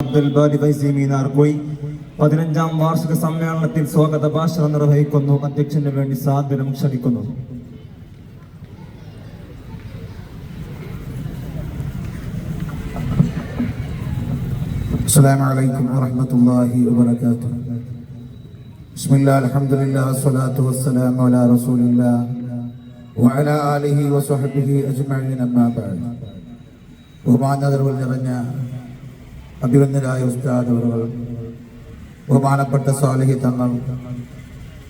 അബ്ദുൽ ബാരി ഫൈസി മീനാർകോയി 15ാം വാർഷിക സമ്മേളനത്തിൽ സ്വാഗത ഭാഷണം നിർവഹിക്കുന്നു. അധ്യക്ഷന് വേണ്ടി സാദരം ക്ഷണിക്കുന്നു. അസ്സലാമു അലൈക്കും വറഹ്മത്തുള്ളാഹി വബറകാതുഹു. ബിസ്മില്ലാഹിൽ അൽഹംദുലില്ലാഹി വസ്സലാത്തു വസ്സലാമു അലാ റസൂലില്ലാഹി വഅലാ ആലിഹി വസഹ്ബിഹി അജ്മഈൻ. അമ്മാ ബഅദ്. ബഹുമാനങ്ങൾ നിറഞ്ഞ അഭിവന്ദനായ ഉസ്താദ് അവറുകൾ, ബഹുമാനപ്പെട്ട സ്വാലിഹി തങ്ങൾ,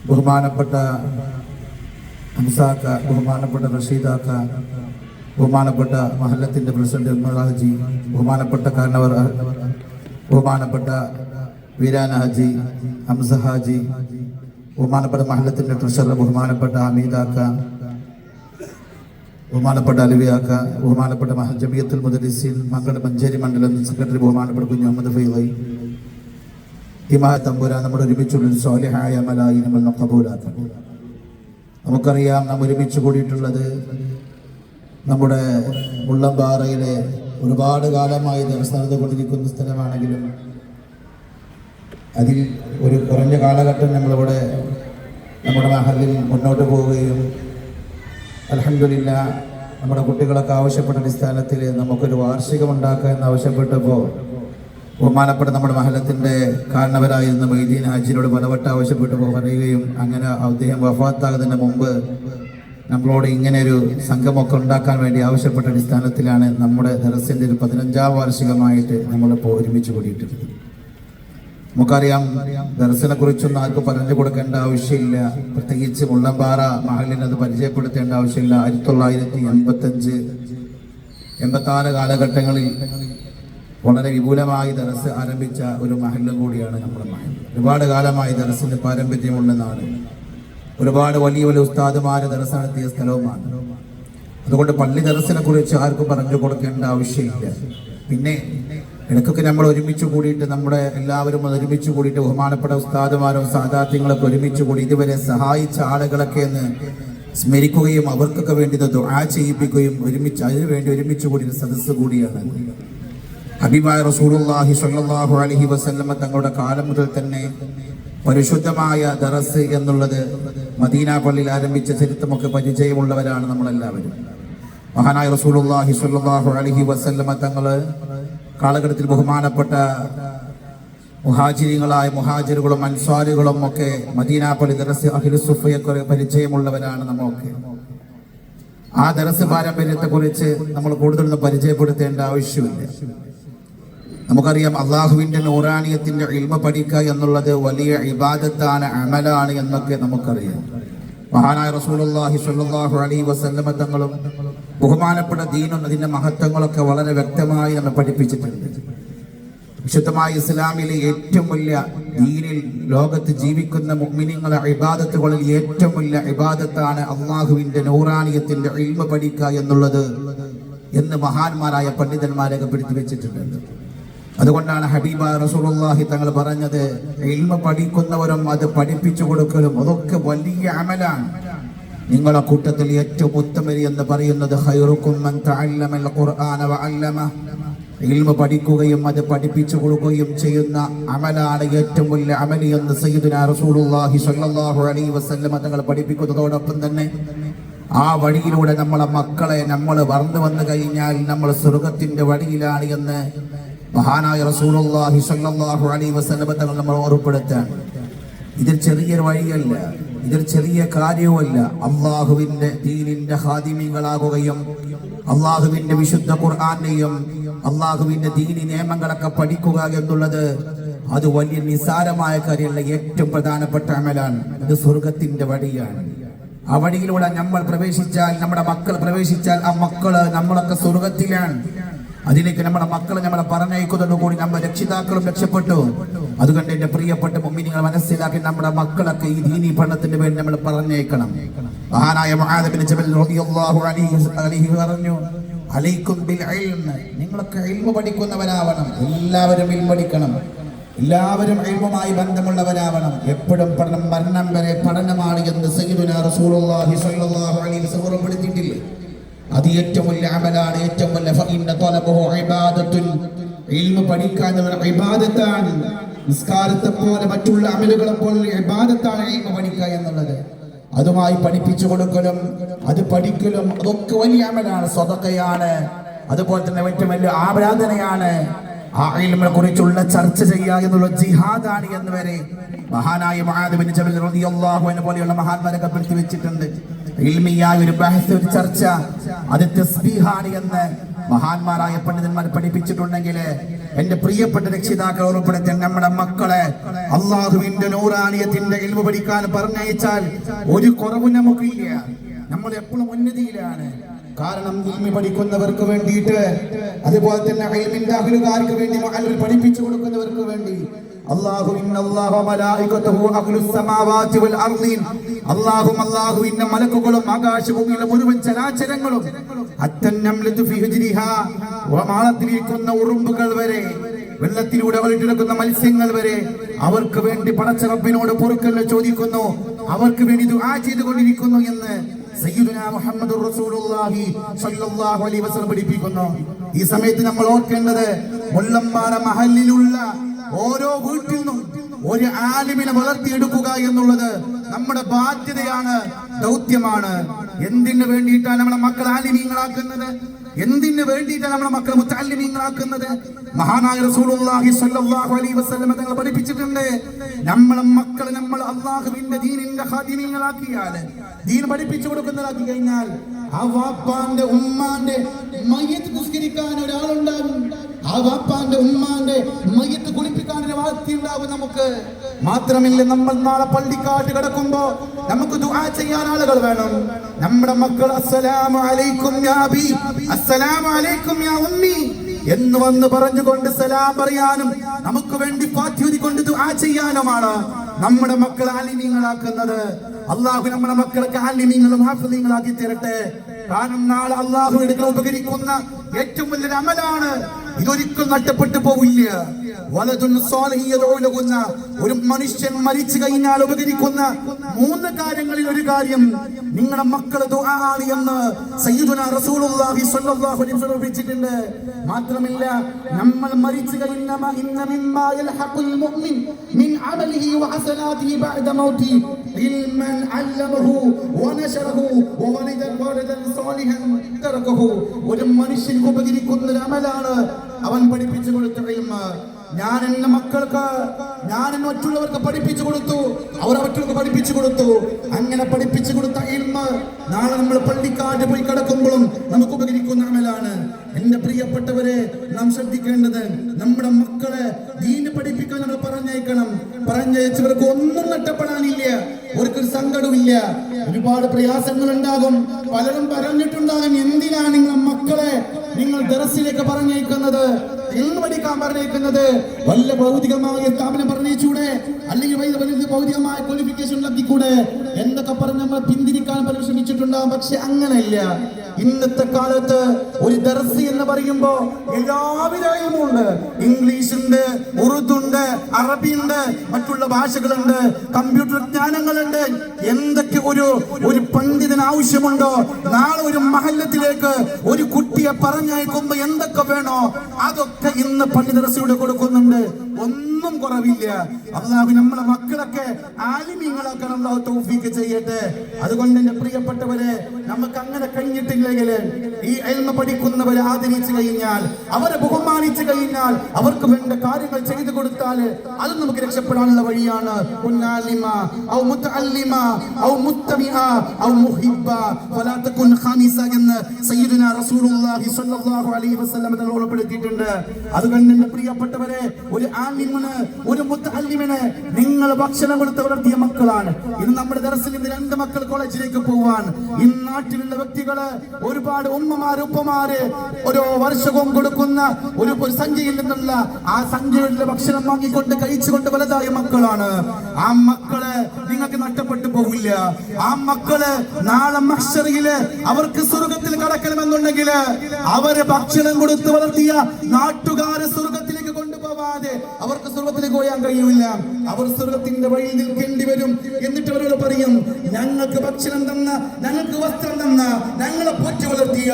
ബഹുമാനപ്പെട്ട ഹംസാക്ക, ബഹുമാനപ്പെട്ട റഷീദാക്ക, ബഹുമാനപ്പെട്ട മഹല്ലത്തിൻ്റെ പ്രസിഡന്റ് ഉമ്മറാജി, ബഹുമാനപ്പെട്ട കാരണവർ, ബഹുമാനപ്പെട്ട വീരാന ഹാജി, ഹംസ ഹാജി, ബഹുമാനപ്പെട്ട മഹല്ലത്തിൻ്റെ ട്രഷറർ ബഹുമാനപ്പെട്ട ഹമീദാക്ക, ബഹുമാനപ്പെട്ട അലവിയാക്ക, ബഹുമാനപ്പെട്ട ജമിയത്തുൽ മുദരിസീൻ മംഗള മഞ്ചേരി മണ്ഡലം സെക്രട്ടറി ബഹുമാനപ്പെട്ട കുഞ്ഞു മുഹമ്മദ് ഫൈലി, ഇമാ തമ്പുരാൻ നമ്മുടെ ഒരുമിച്ചുള്ള സ്വാലിഹായ അമലായി നമ്മൾ കബൂലാക്കണം. നമുക്കറിയാം, നാം ഒരുമിച്ച് കൂടിയിട്ടുള്ളത് നമ്മുടെ മുള്ളംപാറയിലെ ഒരുപാട് കാലമായി ദിവസം നടന്നുകൊണ്ടിരിക്കുന്ന സ്ഥലമാണെങ്കിലും അതിൽ ഒരു കുറഞ്ഞ കാലഘട്ടം നമ്മളിവിടെ നമ്മുടെ മഹലിൽ മുന്നോട്ട് പോവുകയും അൽഹംദുലില്ലാഹ് നമ്മുടെ കുട്ടികളൊക്കെ ആവശ്യപ്പെട്ട അടിസ്ഥാനത്തിൽ നമുക്കൊരു വാർഷികം ഉണ്ടാക്കുക എന്ന് ആവശ്യപ്പെട്ടപ്പോൾ ബഹുമാനപ്പെട്ട നമ്മുടെ മഹലത്തിൻ്റെ കാരണവരായിരുന്ന മൊയ്തീൻ ഹാജിനോട് പലവട്ടം ആവശ്യപ്പെട്ടപ്പോൾ പറയുകയും അങ്ങനെ അദ്ദേഹം വഫാത്താകുന്നതിന് മുമ്പ് നമ്മളോട് ഇങ്ങനെ ഒരു സംഘമൊക്കെ ഉണ്ടാക്കാൻ വേണ്ടി ആവശ്യപ്പെട്ട അടിസ്ഥാനത്തിലാണ് നമ്മുടെ ദർസിൻ്റെ ഒരു 15ാം വാർഷികമായിട്ട് നമ്മളിപ്പോൾ ഒരുമിച്ച് കൂടിയിട്ടുണ്ട്. നമുക്കറിയാം, ദർസിനെ കുറിച്ചൊന്നും ആർക്കും പറഞ്ഞു കൊടുക്കേണ്ട ആവശ്യമില്ല, പ്രത്യേകിച്ച് മുള്ളംപാറ മഹലിന് അത് പരിചയപ്പെടുത്തേണ്ട ആവശ്യമില്ല. 1985, 86 കാലഘട്ടങ്ങളിൽ വളരെ വിപുലമായി ദർസ് ആരംഭിച്ച ഒരു മഹല്ലും കൂടിയാണ് നമ്മുടെ മഹൽ. ഒരുപാട് കാലമായി ദർസിന് പാരമ്പര്യമുള്ള നാട്, ഒരുപാട് വലിയ വലിയ ഉസ്താദുമാര് ദർസ് നടത്തിയ സ്ഥലവുമാണ്. അതുകൊണ്ട് പള്ളി ദർസിനെ കുറിച്ച് ആർക്കും പറഞ്ഞു കൊടുക്കേണ്ട ആവശ്യമില്ല. പിന്നെ ഇടയ്ക്കൊക്കെ നമ്മൾ ഒരുമിച്ച് കൂടിയിട്ട് നമ്മുടെ എല്ലാവരും ഒരുമിച്ച് കൂടിയിട്ട് ബഹുമാനപ്പെട്ട ഉസ്താദുമാരും സാദാത്യങ്ങളൊക്കെ ഒരുമിച്ച് കൂടി ഇതുവരെ സഹായിച്ച ആളുകളൊക്കെ എന്ന് സ്മരിക്കുകയും അവർക്കൊക്കെ വേണ്ടി ദുആ ചെയ്യിപ്പിക്കുകയും അതിനുവേണ്ടി ഒരുമിച്ച് കൂടി സദസ്സ് കൂടിയാണ്. ഹബീബായ റസൂലുള്ളാഹി സ്വല്ലല്ലാഹു അലൈഹി വസല്ലമ തങ്ങളുടെ കാലം മുതൽ തന്നെ പരിശുദ്ധമായ ദറസ് എന്നുള്ളത് മദീന പള്ളിയിൽ ആരംഭിച്ച ചരിത്രമൊക്കെ പരിചയമുള്ളവരാണ് നമ്മളെല്ലാവരും. മഹാനായ റസൂലുള്ളാഹി സ്വല്ലല്ലാഹു അലൈഹി വസല്ലമ തങ്ങള് കാലഘട്ടത്തിൽ ബഹുമാനപ്പെട്ട മുഹാജിറുകളും അൻസ്വാരികളും ഒക്കെ മദീന പള്ളി ദറസ് അഹ്ലു സുഫയൊക്കെ പരിചയമുള്ളവരാണ് നമ്മളൊക്കെ. ആ ദറസ് പാരമ്പര്യത്തെ കുറിച്ച് നമ്മൾ കൂടുതലൊന്നും പരിചയപ്പെടുത്തേണ്ട ആവശ്യമില്ല. നമുക്കറിയാം, അള്ളാഹുവിൻ്റെ നൂറാനിയത്തിൻ്റെ ഇൽമ പഠിക്കുക എന്നുള്ളത് വലിയ ഇബാദത്താണ്, അമലാണ് എന്നൊക്കെ നമുക്കറിയാം. മഹാനായ റസൂലുള്ളാഹി സ്വല്ലല്ലാഹു അലൈഹി വസല്ലമ തങ്ങളും ബഹുമാനപ്പെട്ട ദീനും അതിൻ്റെ മഹത്വങ്ങളൊക്കെ വളരെ വ്യക്തമായി നമ്മെ പഠിപ്പിച്ചിട്ടുണ്ട്. വിശുദ്ധമായ ഇസ്ലാമിലെ ഏറ്റവും വലിയ ദീനിൽ ലോകത്ത് ജീവിക്കുന്ന മുഅ്മിനീങ്ങളുടെ ഇബാദത്തുകളിൽ ഏറ്റവും വലിയ ഇബാദത്താണ് അള്ളാഹുവിൻ്റെ നൂറാനിയത്തിൻ്റെ ഇൽമ പഠിക്കുക എന്നുള്ളത് എന്ന് മഹാന്മാരായ പണ്ഡിതന്മാരെ രേഖപ്പെടുത്തി വെച്ചിട്ടുണ്ട്. അതുകൊണ്ടാണ് ഹബീബ റസൂലുള്ളാഹി തങ്ങൾ പറഞ്ഞത്, ഇൽമ പഠിക്കുന്നവരും അത് പഠിപ്പിച്ചു കൊടുക്കലും അതൊക്കെ വലിയ അമലാണ്. നിങ്ങളുടെ കൂട്ടത്തിൽ ഏറ്റവും ഉത്തമരി എന്ന് പറയുന്നത് ഖൈറുക്കും മൻ തഅല്ലമൽ ഖുർആന വഅല്ലമഹു, ഇൽമ പഠിക്കുകയും അത് പഠിപ്പിച്ചു കൊടുക്കുകയും ചെയ്യുന്ന അമലാണ് ഏറ്റവും വലിയ അമലി എന്ന് സയ്യിദുനാ റസൂലുള്ളാഹി സ്വല്ലല്ലാഹു അലൈഹി വസല്ലമ തങ്ങൾ പഠിപ്പിക്കുന്നതോടൊപ്പം തന്നെ ആ വഴിയിലൂടെ നമ്മളെ മക്കളെ നമ്മൾ വളർന്നു വന്നു കഴിഞ്ഞാൽ നമ്മൾ സ്വർഗത്തിന്റെ വഴിയിലാണ് എന്ന് മഹാനായ റസൂലുള്ളാഹി സ്വല്ലല്ലാഹു അലൈഹി വസല്ലം തങ്ങൾ നമ്മൾ ഓർമ്മപ്പെടുത്താണ്. ഇതൊരു ചെറിയൊരു വഴിയല്ല, ഇതൊരു ചെറിയ കാര്യവുമല്ല. അള്ളാഹുവിന്റെ ദീനിന്റെ ഖാദിമീങ്ങളാകുകയും അള്ളാഹുവിന്റെ വിശുദ്ധ ഖുർആനെയും അള്ളാഹുവിന്റെ ദീനി നിയമങ്ങളൊക്കെ പഠിക്കുക എന്നുള്ളത് അത് വലിയ നിസാരമായ കാര്യമല്ല, ഏറ്റവും പ്രധാനപ്പെട്ട അമലാണ്. ഇത് സ്വർഗത്തിന്റെ വഴിയാണ്. ആ വഴിയിലൂടെ നമ്മൾ പ്രവേശിച്ചാൽ, നമ്മുടെ മക്കൾ പ്രവേശിച്ചാൽ, ആ മക്കള് നമ്മളൊക്കെ സ്വർഗത്തിലാണ്. അതിലേക്ക് നമ്മുടെ മക്കളെ നമ്മളെ പറഞ്ഞയക്കുന്നതോടുകൂടി നമ്മുടെ രക്ഷിതാക്കളും രക്ഷപ്പെട്ടു. അതുകൊണ്ട് എന്റെ പ്രിയപ്പെട്ട മുഅ്മിനീങ്ങൾ മനസ്സിലാക്കി നമ്മുടെ മക്കളൊക്കെ ഈ ദീനി പഠനത്തിന് വേണ്ടി നമ്മൾ പറഞ്ഞേക്കണം. മഹാനായ മുആദ് ബിൻ ജബൽ റളിയല്ലാഹു അൻഹു പറഞ്ഞു, അലൈക്കും ബിൽ ഇൽം, നിങ്ങളൊക്കെ ഇൽമ പഠിക്കുന്നവരാവണം. എല്ലാവരും ഇൽമ പഠിക്കണം, എല്ലാവരും ഇൽമുമായി ബന്ധമുള്ളവരാവണം. എപ്പോഴും പഠനം, മരണം വരെ പഠനമാണ് എന്ന് സയ്യിദുനാ റസൂലുള്ളാഹി സ്വല്ലല്ലാഹു അലൈഹി വസല്ലം ഓർമ്മപ്പെടുത്തിയിട്ടില്ലേ? അത് ഏറ്റവും വലിയ അമലാണ്, ഏറ്റവും വലിയ ഫഇന്ന തലബഹു ഇബാദത്തുൻ. ഇൽമ പഠിക്കുക എന്നുള്ളത് ഇബാദത്താണ്. നിസ്കാരത്തെ പോലെ മറ്റുള്ള അമലുകളെ പോലെ ഇബാദത്താണ് ഇൽമ പഠിക്കുക എന്നുള്ളത്. അതുമായി പഠിപ്പിച്ചു കൊടുക്കലും അത് പഠിക്കലും അതൊക്കെ വലിയ അമലാണ്, സ്വതക്കയാണ്. അതുപോലെ തന്നെ ഏറ്റവും വലിയ ആരാധനയാണ്. ആ ഇൽമിനെ കുറിച്ചുള്ള ചർച്ച ചെയ്യുക എന്നുള്ള ജിഹാദാണ് എന്ന് വരെ മഹാനായ മുആദ് ബിൻ ജബൽ റളിയല്ലാഹു അൻഹു പോലെയുള്ള മഹാന്മാരൊക്കെ പഠിച്ചു വെച്ചിട്ടുണ്ട്. ഇൽമിയായ ഒരു ബഹസ്, ഒരു ചർച്ച, അത് തസ്ബീഹാണ് എന്ന് മഹാന്മാരായ പണ്ഡിതന്മാർ പഠിപ്പിച്ചിട്ടുണ്ടെങ്കിൽ എന്റെ പ്രിയപ്പെട്ട രക്ഷിതാക്കൾ ഉൾപ്പെടുത്തി നമ്മുടെ മക്കളെ അള്ളാഹുവിന്റെ നൂറാനിയത്തിന്റെ ഇൽമു പഠിക്കാൻ പറഞ്ഞയച്ചാൽ ഒരു കുറവും നമുക്കില്ല. നമ്മൾ എപ്പോഴും ഉന്നതിയിലാണ്. കാരണം ഇൽമി പഠിക്കുന്നവർക്ക് വേണ്ടിയിട്ട്, അതുപോലെ തന്നെ ഇൽമിന്റെ അഹ്ലുകാർക്ക് വേണ്ടി, മഅലുൽ പഠിപ്പിച്ചു കൊടുക്കുന്നവർക്ക് വേണ്ടി അല്ലാഹുവിന്റെ മലക്കുകളും ആകാശഭൂമിയിലെ മുഴുവൻ ചരാചരങ്ങളും മാളത്തിലിരിക്കുന്ന ഉറുമ്പുകൾ വരെ, വെള്ളത്തിലൂടെ ഒഴുകിടക്കുന്ന മത്സ്യങ്ങൾ വരെ അവർക്ക് വേണ്ടി പടച്ച റബ്ബിനോട് പൊറുക്കൽ ചോദിക്കുന്നു, അവർക്ക് വേണ്ടി ദുആ ചെയ്തുകൊണ്ടിരിക്കുന്നു എന്ന് സയ്യിദുനാ മുഹമ്മദുർ റസൂലുള്ളാഹി സ്വല്ലല്ലാഹു അലൈഹി വസല്ലം പഠിപ്പിക്കുന്നു. ഈ സമയത്ത് നമ്മൾ ഓർക്കേണ്ടത് മുല്ലമ്പാറ മഹല്ലിലുള്ള ഓരോ വീട്ടിൽ നിന്നും ഒരു ആലിമിനെ വളർത്തിയെടുക്കുക എന്നുള്ളത് നമ്മുടെ ബാധ്യതയാണ്, ദൗത്യമാണ്. എന്തിനു വേണ്ടിയിട്ടാണ് നമ്മുടെ മക്കൾ ആലിമീങ്ങളാക്കുന്നത്? എന്തിനു വേണ്ടിയിട്ടാണ് നമ്മുടെ മക്കൾ മുത്തഅല്ലിമീങ്ങളാക്കുന്നത്? മഹാനായ റസൂലുള്ളാഹി സ്വല്ലല്ലാഹു അലൈഹി വസല്ലം തങ്ങൾ പഠിപ്പിച്ചിട്ടുണ്ട്, നമ്മളെ മക്കളെ നമ്മൾ അല്ലാഹുവിന്റെ ദീനിന്റെ ഖാദിമീങ്ങളാക്കിയാൽ, ദീൻ പഠിപ്പിച്ചു കൊടുക്കുന്നതാക്കി കഴിഞ്ഞാൽ ആ വാപ്പാന്റെ ഉമ്മാന്റെ മയ്യത്ത് നിസ്കരിക്കാൻ ഒരാളുണ്ടാകും, ആ വാപ്പാന്റെ ഉമ്മാന്റെ മയ്യത്ത് കുളിപ്പിക്കാൻ ഒരു വാത്തി ഉണ്ടാവും നമുക്ക്. മാത്രമില്ല, നമ്മൾ നാളെ പള്ളിക്കാട്ട് കിടക്കുമ്പോ നമുക്ക് ദുആ ചെയ്യാൻ ആളുകൾ വേണം. നമ്മുടെ മക്കൾ അസ്സലാമു അലൈക്കും യാ അബി, അസ്സലാമു അലൈക്കും യാ ഉമ്മി എന്ന് വന്ന് പറഞ്ഞുകൊണ്ട് സലാം പറയാനും നമുക്ക് വേണ്ടി ഫാത്തിഹ കൊണ്ട് ദുആ ചെയ്യാനുമാണ് നമ്മുടെ മക്കൾ ആലിമീങ്ങളാക്കുന്നത്. അല്ലാഹു നമ്മുടെ മക്കളെ ആലിമീങ്ങളും ഹാഫിളീങ്ങളാക്കി തരട്ടെ. കാരണം നാളെ അല്ലാഹുവിന്റെ അടുക്കൽ ഉപകരിക്കുന്ന ഏറ്റവും വലിയൊരു അമലാണ്. ഇതൊരിക്കലും നഷ്ടപ്പെട്ടു പോവില്ല. ഒരു മനുഷ്യൻ മരിച്ചു കഴിഞ്ഞാൽ ഉപകരിക്കുന്ന 3 കാര്യങ്ങളിൽ ഒരു കാര്യം നിങ്ങളുടെ മക്കളെ ദുആ ആണ് എന്ന് സയ്യിദുനാ റസൂലുള്ളാഹി സ്വല്ലല്ലാഹു അലൈഹി വസല്ലം പഠിപ്പിച്ചിട്ടുണ്ട്. മാത്രമല്ല, നമ്മൾ മരിച്ചു കഴിഞ്ഞാൽ ഇന്ന മിമ്മാ യൽഹഖുൽ മുഅ്മിൻ മിൻ അമലിഹി വഹസനാതിഹി ബഅദ മൗതി ഇൽമൻ അല്ലമഹു വനശറഹു വവലദൻ സാലിഹൻ തറകഹു. ഒരു മനുഷ്യന് ഉപകരിക്കുന്ന ഒരു അമലാണ് അവൻ പഠിപ്പിച്ചു കൊടുത്ത ഇൽമ്. ഞാൻ എന്റെ മക്കൾക്ക്, ഞാൻ എന്നെ മറ്റുള്ളവർക്ക് പഠിപ്പിച്ചു കൊടുത്തു, അവർ മറ്റുള്ളവർക്ക് പഠിപ്പിച്ചു കൊടുത്തു. അങ്ങനെ പഠിപ്പിച്ചു കൊടുത്ത ഇൽമ് നാളെ നമ്മൾ പള്ളിക്കാട്ട് പോയി കിടക്കുമ്പോഴും നമുക്ക് ഉപകരിക്കുന്ന അമലാണ്. എന്റെ പ്രിയപ്പെട്ടവരെ, നാം ശ്രദ്ധിക്കേണ്ടത് നമ്മുടെ മക്കളെ ദീന് പഠിപ്പിക്കാൻ നമ്മൾ പറഞ്ഞയക്കണം. പറഞ്ഞയച്ചവർക്ക് ഒന്നും നഷ്ടപ്പെടാനില്ല, അവർക്കൊരു സങ്കടമില്ല. ഒരുപാട് പ്രയാസങ്ങൾ ഉണ്ടാകും. പലരും പറഞ്ഞിട്ടുണ്ടാകും, എന്തിനാണ് നിങ്ങളുടെ മക്കളെ നിങ്ങൾ ദർസിലേക്ക് പറഞ്ഞയക്കുന്നത്, ഇൽമു പഠിക്കാൻ പറഞ്ഞയക്കുന്നത്? വല്ല ഭൗതികമായ സ്ഥാപനം പറഞ്ഞൂടെ, അല്ലെങ്കിൽ ഭൗതികമായ ക്വാളിഫിക്കേഷൻ ഉണ്ടാക്കിക്കൂടെ എന്തൊക്കെ പറഞ്ഞ് നമ്മൾ പിന്തിരിക്കാൻ പലരും ശ്രമിച്ചിട്ടുണ്ടാകും. പക്ഷെ അങ്ങനെയല്ല. ഇന്നത്തെ കാലത്ത് ഒരു ദർസ് എന്ന് പറയുമ്പോ എല്ലാവിധ ഇൽമുണ്ട്. ഇംഗ്ലീഷ് ഉണ്ട്, ഉറുദു ഉണ്ട്, അറബി ഉണ്ട്, മറ്റുള്ള ഭാഷകളുണ്ട്, കമ്പ്യൂട്ടർ ജ്ഞാനങ്ങളുണ്ട്. എന്തൊക്കെ ഒരു പണ്ഡിതന് ആവശ്യമുണ്ടോ? നാളെ ഒരു മഹല്ലത്തിലേക്ക് ഒരു കുട്ടിയെ പറഞ്ഞയക്കുമ്പോ എന്തൊക്കെ വേണോ അതൊക്കെ ഇന്ന് പള്ളി ദർസിലൂടെ കൊടുക്കുന്നുണ്ട്. ഒന്നും കുറവില്ല. അല്ലാഹു നമ്മളെ മക്കളൊക്കെ ആലിമീങ്ങളാക്കാൻ അല്ലാഹു തൗഫീഖ് ചെയ്യട്ടെ. അതുകൊണ്ട് എന്റെ പ്രിയപ്പെട്ടവരെ, നമുക്ക് അങ്ങനെ കഴിഞ്ഞിട്ടില്ലെങ്കിൽ ഈ ഇൽമ പഠിക്കുന്നവരെ ആദരിച്ചു കഴിഞ്ഞാൽ, അവരെ ബഹുമാനിച്ചു കഴിഞ്ഞാൽ, അവർക്ക് വേണ്ട കാര്യങ്ങൾ ചെയ്തു കൊടുത്താൽ അത് നമുക്ക് രക്ഷപ്പെടാനുള്ള വഴിയാണ്. എന്ന് സയ്യിദുനാ റസൂലുള്ളാഹി സ്വല്ലല്ലാഹു അലൈഹി വസല്ലം തങ്ങൾ ഓർമ്മപ്പെടുത്തിയിട്ടുണ്ട്. അതുകൊണ്ട് എന്റെ പ്രിയപ്പെട്ടവരെ, ഒരു ആലിമിന്, ഒരു മുത്തഅല്ലിമിന് നിങ്ങൾ ഭക്ഷണം കൊടുത്ത് വളർത്തിയ മക്കളാണ്. ഇന്ന് നമ്മുടെ ദർസിൽ നിന്ന് 2 മക്കൾ കോളേജിലേക്ക് പോവാൻ ഈ നാട്ടിലുള്ള വ്യക്തികള്, ഒരുപാട് ഉമ്മമാര് ഉപ്പമാര് ഓരോ വർഷവും കൊടുക്കുന്ന ഒരു സഞ്ചിയിൽ നിന്നുള്ള ആ സഞ്ചിയിലെ ഭക്ഷണം വാങ്ങിക്കൊണ്ട് കഴിച്ചുകൊണ്ട് വലുതായ മക്കളാണ്. ആ മക്കള് നിങ്ങൾക്ക് നഷ്ടപ്പെട്ടു പോവില്ല. ആ മക്കള് നാളെ മഹ്ശറില് അവർക്ക് സ്വർഗത്തിൽ കടക്കണമെന്നുണ്ടെങ്കിൽ അവര് ഭക്ഷണം കൊടുത്ത് വളർത്തിയ നാട്ടുകാരെ സ്വർഗത്തിലേക്ക് കൊണ്ടുപോവാൻ പോവാതെ അവർക്ക് സ്വർഗത്തിലേക്ക് പോയാൻ കഴിയില്ല. അവർ സ്വർഗത്തിന്റെ വഴിയിൽ നിൽക്കേണ്ടി വരും. എന്നിട്ട് അവരോട് പറയും, ഞങ്ങൾക്ക് ഭക്ഷണം തന്ന, ഞങ്ങൾക്ക് വസ്ത്രം തന്ന, ഞങ്ങളെ പോറ്റി വളർത്തിയ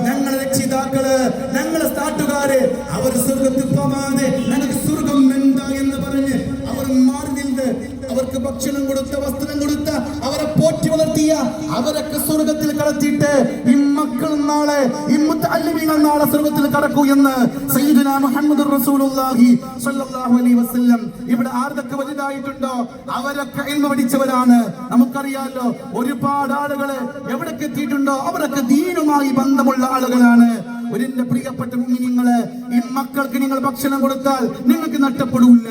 ഞങ്ങളെ രക്ഷിതാക്കള്, ഞങ്ങളെ നാട്ടുകാര്, അവർ സ്വർഗത്തിൽ പോവാതെ ഞങ്ങൾക്ക് സ്വർഗം എന്താ എന്ന് പറഞ്ഞ് അവർ മാറി നിന്ന് അവർക്ക് ഭക്ഷണം കൊടുത്ത, വസ്ത്രം കൊടുത്ത, അവരെ പോറ്റി വളർത്തിയ അവരൊക്കെ സ്വർഗത്തിൽ കടത്തിയിട്ട് ഈ മക്കൾ നാളെ, ഈ മുത്തഅല്ലിമീങ്ങൾ നാളെ സ്വർഗത്തിൽ കടക്കൂ എന്ന് സയ്യിദുനാ മുഹമ്മദുർ റസൂലുള്ളാഹി സ്വല്ലല്ലാഹു അലൈഹി വസല്ലം. ഇവിടെ ആർക്കൊക്കെ വലുതായിട്ടുണ്ടോ അവരൊക്കെ ഇൽമു പഠിച്ചവരാണ്. നമുക്കറിയാലോ, ഒരുപാട് ആളുകള് എവിടേക്ക് എത്തിയിട്ടുണ്ടോ അവരൊക്കെ ദീനുമായി ബന്ധമുള്ള ആളുകളാണ്. എന്റെ പ്രിയപ്പെട്ട മുഅ്മിനീങ്ങളെ, ഈ മക്കൾക്ക് നിങ്ങൾ ഭക്ഷണം കൊടുത്താൽ നിങ്ങൾക്ക് നഷ്ടപ്പെടില്ല.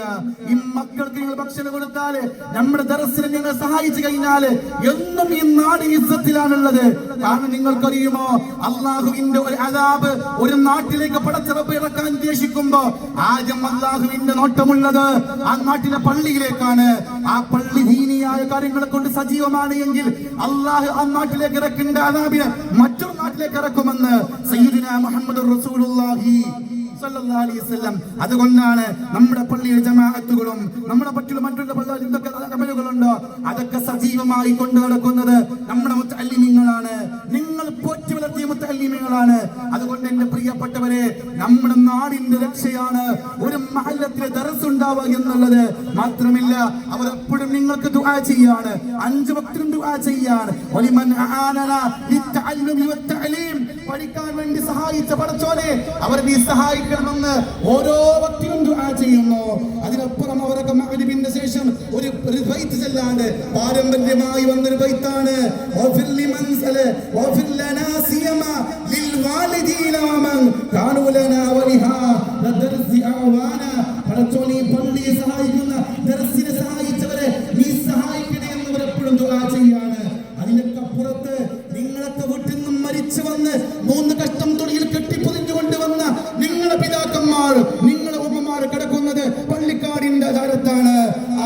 ഈ മക്കൾക്ക് നിങ്ങൾ ഭക്ഷണം കൊടുത്താൽ, നമ്മുടെ ദർസിനെ നിങ്ങൾ സഹായിച്ചു കഴിഞ്ഞാൽ എന്നും ഈ നാട് ഇസ്സത്തിലാണുള്ളത്. കാരണം നിങ്ങൾക്കറിയുമോ, അള്ളാഹുവിന്റെ ഒരു അദാബ് ഒരു നാട്ടിലേക്ക് പടച്ചിറപ്പ് ഇറക്കാൻ ഉദ്ദേശിക്കുമ്പോ ആദ്യം അള്ളാഹുവിന്റെ നോട്ടമുള്ളത് ആ നാട്ടിലെ പള്ളിയിലേക്കാണ്. ആ പള്ളി ദീനിയായ കാര്യങ്ങളെ കൊണ്ട് സജീവമാണ് എങ്കിൽ അള്ളാഹു ആ നാട്ടിലേക്ക് ഇറക്കേണ്ട അദാബിനെ മറ്റൊരു നാട്ടിലേക്ക് ഇറക്കുമെന്ന് സയ്യിദുനാ മുഹമ്മദുർ റസൂലുള്ളാഹി സ്വല്ലല്ലാഹു അലൈഹി വസല്ലം. അതുകൊണ്ടാണ് നമ്മുടെ പള്ളിയിലെ ജമാഅത്തുകളും നമ്മുടെ മറ്റുള്ള പള്ളികളിൽ എന്തൊക്കെ അമലുകളുണ്ടോ അതൊക്കെ സജീവമായി കൊണ്ടു നടക്കുന്നത് നമ്മുടെ മുത്തഅല്ലിമീങ്ങളാണ്. നിങ്ങൾ പോറ്റി വളർത്തിയ മുത്തഅല്ലിമീങ്ങളാണ്. അതുകൊണ്ട് എന്റെ പ്രിയപ്പെട്ടവരെ, നമ്മുടെ നാടിന്റെ രക്ഷയാണ് ഒരു മഹല്ലത്തിലെ ദർസ് ഉണ്ടാവുക എന്നുള്ളത്. മാത്രമില്ല, അവരെപ്പോഴും നിങ്ങൾക്ക് ദുആ ചെയ്യാണ്, 5 വക്തിലും ദുആ ചെയ്യാണ്. വലിമൻ അആനന ലിത്തഅല്ലുമി വത്തഅലീം, പഠിക്കാൻ വേണ്ടി സഹായിച്ച പടച്ചോനെ അവരെ നീ സഹായിക്കണമെന്ന് ഓരോ വക്തിലും ദുആ ചെയ്യുന്നു. അതിനപ്പുറം അവരൊക്കെ മഗ്രിബിന്റെ ശേഷം ഒരു ബൈത്ത് ചൊല്ലാണ്ട് പാരമ്പര്യമായി വന്നൊരു ബൈത്താണ്, വഫിർ ലിമൻ സല വഫിർ ലനാ സിയമാ ലിൽ വാലിദീന വമൻ കാനൂ ലനാ വലിഹാ ദർസി അവാന. പടച്ചോനെ പള്ളിയെ സഹായിക്കുന്ന, ദർസിനെ സഹായിച്ചവരെ നീ സഹായിക്കണേ എന്ന് അവരെപ്പോഴും ദുആ ചെയ്യാണ്. അതിനൊക്കെ അപ്പുറത്ത് നിങ്ങളൊക്കെ വീട്ടിൽ നിന്നും മരിച്ചു വന്ന് 3 കഷ്ടം തൊടിയിൽ കെട്ടിപ്പൊതിഞ്ഞുകൊണ്ട് വന്ന നിങ്ങളുടെ പിതാക്കന്മാർ, നിങ്ങളുടെ ഉമ്മമാർ കിടക്കുന്നത് പള്ളിക്കാടിന്റെ ധാരത്താണ്,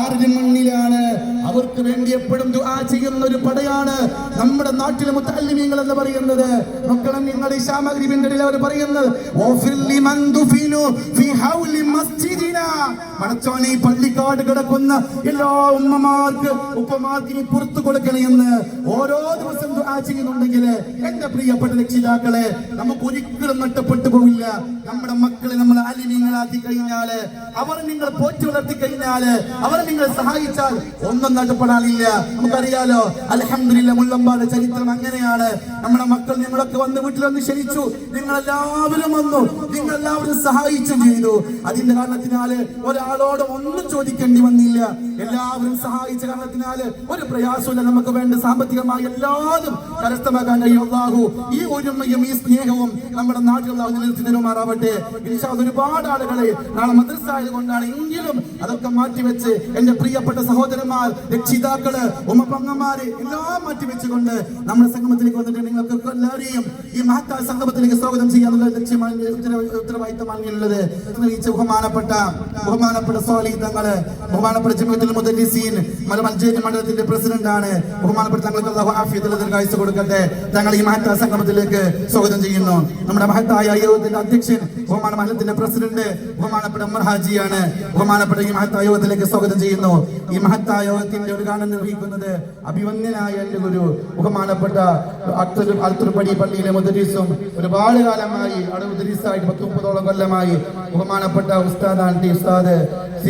ആരുടെ മണ്ണിലാണ്. അവർക്ക് വേണ്ടി എപ്പോഴും ദുആ ചെയ്യുന്ന ഒരു പടയാണ് നമ്മുടെ നാട്ടിലെ മുത്തഅല്ലിമീങ്ങൾ എന്ന് പറയുന്നത്. മക്കളെ, നിങ്ങൾ ഇശാ മഗ്രിബിന്റെ ഇടയിൽ അവർ പറയുന്നത് വഫിർ ലിമൻ ദുഫിനു ഫി ഹൗലി മസ്ജിദിനാ, പടച്ചോനെ ഈ പള്ളിക്കാട് കിടക്കുന്ന എല്ലാ ഉമ്മമാർക്ക് ഉപ്പമാർക്ക് പുറത്തു കൊടുക്കണേ എന്ന് ഓരോ ദിവസം ദുആ ചെയ്യുന്നുണ്ടെങ്കിൽ എന്റെ പ്രിയപ്പെട്ട രക്ഷിതാക്കളെ, നമുക്ക് ഒരിക്കലും നഷ്ടപ്പെട്ടു പോവില്ല. നമ്മുടെ മക്കളെ നമ്മൾ അലിമീങ്ങളാക്കി കഴിഞ്ഞാല്, അവർ നിങ്ങൾ പോറ്റി വളർത്തി കഴിഞ്ഞാല്, അവരെ നിങ്ങൾ സഹായിച്ചാൽ ഒന്നും നഷ്ടപ്പെടാനില്ല. നമുക്കറിയാലോ, അൽഹംദുലില്ലാഹ് മുള്ളമ്പാട് ചരിത്രം അങ്ങനെയാണ്. നമ്മുടെ മക്കൾ ഞങ്ങളൊക്കെ വന്ന് വീട്ടിൽ വന്ന് ക്ഷണിച്ചു, നിങ്ങളെല്ലാവരും വന്നു, നിങ്ങളെല്ലാവരും സഹായിച്ചു ചെയ്തു. അതിന്റെ കാരണത്തിനാല് ഒരാളോട് ഒന്നും ചോദിക്കേണ്ടി വന്നില്ല. എല്ലാവരും സഹായിച്ച കാരണത്തിനാല് ഒരു പ്രയാസമില്ല. നമുക്ക് വേണ്ട സാമ്പത്തികമായി എല്ലാതും കരസ്ഥമാക്കാൻ കഴിയും. അല്ലാഹു ഈ ഒരുമയും ഈ സ്നേഹവും നമ്മുടെ നാട്ടിൽ നിലനിർത്തി തരുമാറാവട്ടെ. ഇൻഷാ അല്ലാഹ് ഒരുപാട് ആളുകളെ നാളെ മദ്രസ ആയതുകൊണ്ടാണ് എങ്കിലും അതൊക്കെ മാറ്റിവെച്ച് എന്റെ പ്രിയപ്പെട്ട സഹോദരന്മാർ, രക്ഷിതാക്കള്, ഉമ്മപ്പങ്ങന്മാര് എല്ലാം മാറ്റിവെച്ചുകൊണ്ട് നമ്മുടെ സംഗമത്തിലേക്ക് വന്നിട്ട് നിങ്ങൾക്ക് എല്ലാവരെയും ഈ മഹത്തായ സംഗമത്തിലേക്ക് സ്വാഗതം ചെയ്യാനുള്ള ലക്ഷ്യമാണ്, ഉത്തരവാദിത്തമാണുള്ളത്. ബഹുമാനപ്പെട്ട സ്വാലിഹ് തങ്ങള്, ബഹുമാനപ്പെട്ട ജമീഅത്തുൽ മുദല്ലിസീൻ മഞ്ചേരി മണ്ഡലത്തിന്റെ പ്രസിഡന്റാണ്. ബഹുമാനപ്പെട്ട തങ്ങൾക്ക് അല്ലാഹു ആഫിയത്തുൽ ദീർഘായുസ്സ് കൊടുക്കട്ടെ. തങ്ങൾ ഈ മഹത്തായ സംഗമത്തിലേക്ക് സ്വാഗതം ചെയ്യുന്നു. നമ്മുടെ മഹത്തായ യോഗത്തിന്റെ അധ്യക്ഷൻ, ബഹുമാന മഹല്ലത്തിന്റെ പ്രസിഡന്റ് ബഹുമാനപ്പെട്ട ഉമർ ഹാജിയാണ്. ബഹുമാനപ്പെട്ട ഈ മഹത്തായ യോഗത്തിലേക്ക് സ്വാഗതം ചെയ്യുന്നു. ഈ മഹത്തായ യോഗത്തിന്റെ ഉദ്ഘാടനം നിർവഹിക്കുന്നത് അഭിവന്യനായ എന്റെ ഗുരു ബഹുമാനപ്പെട്ട അൽത്തുർപടി പള്ളിയിലെ മുദരീസും ഒരുപാട് കാലമായി അവിടെ മുദരീസായിട്ട് 30-30ഓളം കൊല്ലമായി ബഹുമാനപ്പെട്ട ഉസ്താദ്